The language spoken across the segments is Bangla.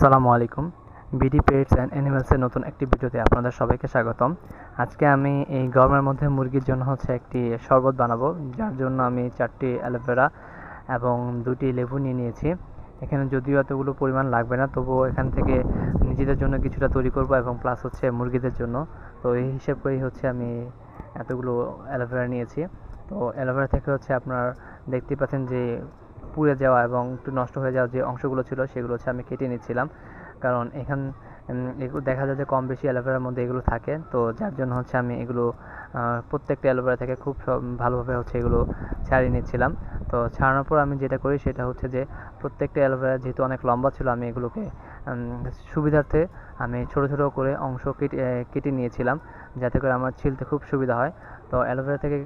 আসসালামু আলাইকুম। বিডি পেটস অ্যান্ড অ্যানিমেলসের নতুন একটি ভিডিওতে আপনাদের সবাইকে স্বাগতম। আজকে আমি এই গরমের মধ্যে মুরগির জন্য একটি শরবত বানাবো, যার জন্য আমি 4টি অ্যালোভেরা এবং 2টি লেবু নিয়ে নিয়েছি। এখানে যদিও এতগুলো পরিমাণ লাগবে না, তবুও এখান থেকে নিজেদের জন্য কিছুটা তৈরি করব এবং প্লাস মুরগিদের জন্য। তো এই হিসেব করেই আমি এতগুলো অ্যালোভেরা নিয়েছি। তো অ্যালোভেরা থেকে আপনার দেখতেই পাচ্ছেন যে পুড়ে যাওয়া এবং একটু নষ্ট হয়ে যাওয়া যে অংশগুলো ছিল সেগুলো আমি কেটে নিচ্ছিলাম, কারণ এগুলো দেখা যায় যে কম বেশি অ্যালোভেরার মধ্যে এগুলো থাকে। তো যার জন্য আমি এগুলো প্রত্যেকটা অ্যালোভেরা থেকে খুব ভালোভাবে এগুলো ছাড়িয়ে নিচ্ছিলাম। তো ছাড়ানোর পর আমি যেটা করি সেটা যে প্রত্যেকটা অ্যালোভেরা যেহেতু অনেক লম্বা ছিল, আমি এগুলোকে সুবিধার্থে আমি ছোট ছোট করে অংশ কেটে নিয়েছিলাম, যাতে করে আমার ছিলতে খুব সুবিধা হয়। তো অ্যালোভেরা থেকে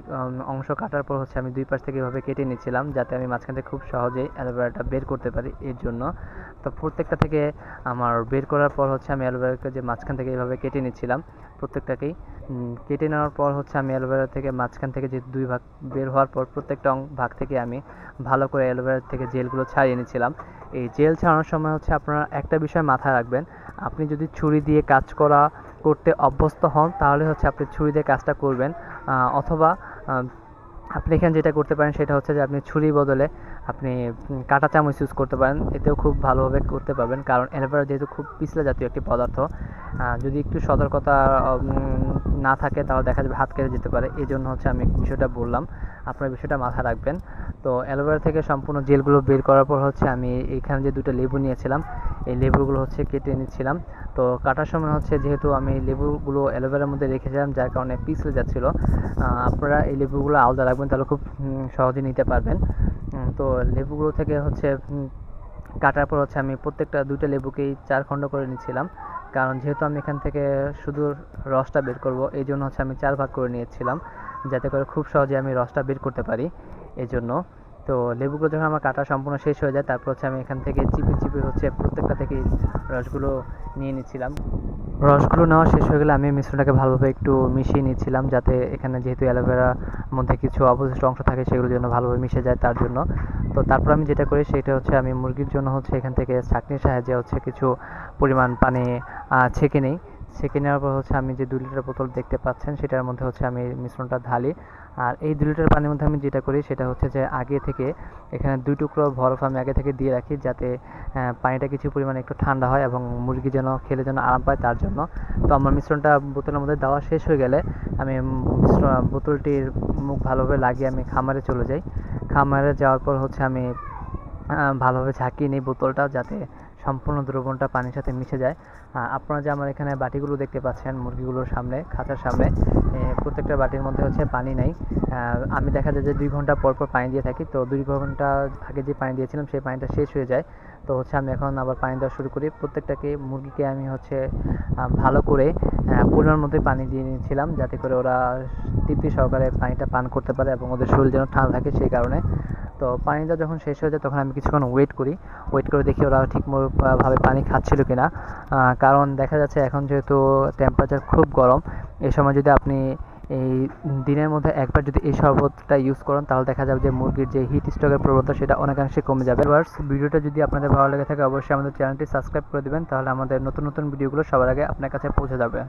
অংশ কাটার পর আমি দুই পাশ থেকে এভাবে কেটে নিচ্ছিলাম, যাতে আমি মাঝখান থেকে খুব সহজেই অ্যালোভেরাটা বের করতে পারি এর জন্য। তো প্রত্যেকটা থেকে আমার বের করার পর আমি অ্যালোভেরাকে যে মাঝখান থেকে এভাবে কেটে নিচ্ছিলাম প্রত্যেকটাকেই। কেটে নেওয়ার পর আমি অ্যালোভেরা থেকে মাঝখান থেকে যে দুই ভাগ বের হওয়ার পর প্রত্যেকটা ভাগ থেকে আমি ভালো করে অ্যালোভেরা থেকে জেলগুলো ছাড়িয়ে নিচ্ছিলাম। এই জেল ছাড়ানোর সময় আপনারা একটা বিষয় মাথায় রাখবেন, আপনি যদি ছুরি দিয়ে কাজ করতে অভ্যস্ত হন তাহলে আপনি ছুরি দিয়ে কাজটা করবেন, অথবা আপনি এখানে যেটা করতে পারেন সেটা যে আপনি ছুরির বদলে আপনি কাঁটা চামচ ইউজ করতে পারেন, এতেও খুব ভালোভাবে করতে পারবেন। কারণ অ্যালোভেরা যেহেতু খুব পিছলা জাতীয় একটি পদার্থ, যদি একটু সতর্কতা না থাকে তাহলে দেখা যাবে হাত কেটে যেতে পারে। এই জন্য আমি বিষয়টা বললাম, আপনার বিষয়টা মাথায় রাখবেন। তো অ্যালোভেরা থেকে সম্পূর্ণ জেলগুলো বের করার পর আমি এখানে যে দুটো লেবু নিয়েছিলাম এই লেবুগুলো কেটে নিচ্ছিলাম। তো কাটার সময় যেহেতু আমি লেবুগুলো অ্যালোভেরার মধ্যে রেখেছিলাম, যার কারণে পিছলে যাচ্ছিলো। আপনারা এই লেবুগুলো আলাদা রাখবেন, তাহলে খুব সহজে নিতে পারবেন। তো লেবুগুলো থেকে কাটার পর আমি প্রত্যেকটা দুইটা লেবুকেই 4 খণ্ড করে নিচ্ছিলাম, কারণ যেহেতু আমি এখান থেকে শুধু রসটা বের করব, এই জন্য আমি 4 ভাগ করে নিয়েছিলাম, যাতে করে খুব সহজে আমি রসটা বের করতে পারি এই জন্য। তো লেবুগুলো যখন আমার কাটা সম্পূর্ণ শেষ হয়ে যায়, তারপর আমি এখান থেকে চিপে চিপে প্রত্যেকটা থেকে রসগুলো নিয়ে নিচ্ছিলাম। রসগুলো নেওয়া শেষ হয়ে গেলে আমি মিশ্রণটাকে ভালোভাবে একটু মিশিয়ে নিচ্ছিলাম, যাতে এখানে যেহেতু অ্যালোভেরার মধ্যে কিছু অবশিষ্ট অংশ থাকে সেগুলো যেন ভালোভাবে মিশে যায় তার জন্য। তো তারপর আমি যেটা করি সেটা আমি মুরগির জন্য এখান থেকে ছাঁকনির সাহায্যে কিছু পরিমাণ পানি ছেঁকে নিই। ছেঁকে নেওয়ার পর আমি যে 2 লিটার বোতল দেখতে পাচ্ছেন সেটার মধ্যে আমি মিশ্রণটা ঢালি। আর এই 2 লিটার পানির মধ্যে আমি যেটা করি সেটা যে আগে থেকে এখানে 2 টুকরো বরফ আমি আগে থেকে দিয়ে রাখি, যাতে পানিটা কিছু পরিমাণে একটু ঠান্ডা হয় এবং মুরগি যেন খেলে যেন আরাম পায় তার জন্য। তো আমার মিশ্রণটা বোতলের মধ্যে দেওয়া শেষ হয়ে গেলে আমি বোতলটির মুখ ভালোভাবে লাগিয়ে আমি খামারে চলে যাই। খামারে যাওয়ার পর আমি ভালোভাবে ঝাঁকিয়ে নিই বোতলটা, যাতে সম্পূর্ণ দ্রবণটা পানির সাথে মিশে যায়। আপনারা যে আমার এখানে বাটিগুলো দেখতে পাচ্ছেন মুরগিগুলোর সামনে, খাঁচার সামনে, প্রত্যেকটা বাটির মধ্যে পানি নাই। আমি দেখা যায় যে 2 ঘন্টা পর পর পানি দিয়ে থাকি। তো 2 ঘন্টা আগে যে পানি দিয়েছিলাম সেই পানিটা শেষ হয়ে যায়। তো আমি এখন আবার পানি দেওয়া শুরু করি। প্রত্যেকটাকে মুরগিকে আমি ভালো করে পরিমাণ মতোই পানি দিয়ে নিয়েছিলাম, যাতে করে ওরা তৃপ্তি সহকারে পানিটা পান করতে পারে এবং ওদের শরীর যেন ঠান্ডা থাকে সেই কারণে। তো পানিটা যখন শেষ হয়ে যায় তখন আমি কিছুক্ষণ ওয়েট করে দেখি ওরা ঠিকভাবে পানি খাচ্ছিল কিনা। কারণ দেখা যাচ্ছে এখন যেহেতু টেম্পারেচার খুব গরম, এই সময় যদি আপনি এই দিনের মধ্যে একবার যদি এই শরবতটা ইউজ করেন তাহলে দেখা যাবে যে মুরগির যে হিট স্ট্রোকের প্রবণতা সেটা অনেকাংশে কমে যাবে। ভিডিওটা যদি আপনাদের ভালো লেগে থাকে অবশ্যই আমাদের চ্যানেলটি সাবস্ক্রাইব করে দেবেন, তাহলে আমাদের নতুন নতুন ভিডিওগুলো সবার আগে আপনার কাছে পৌঁছে যাবে।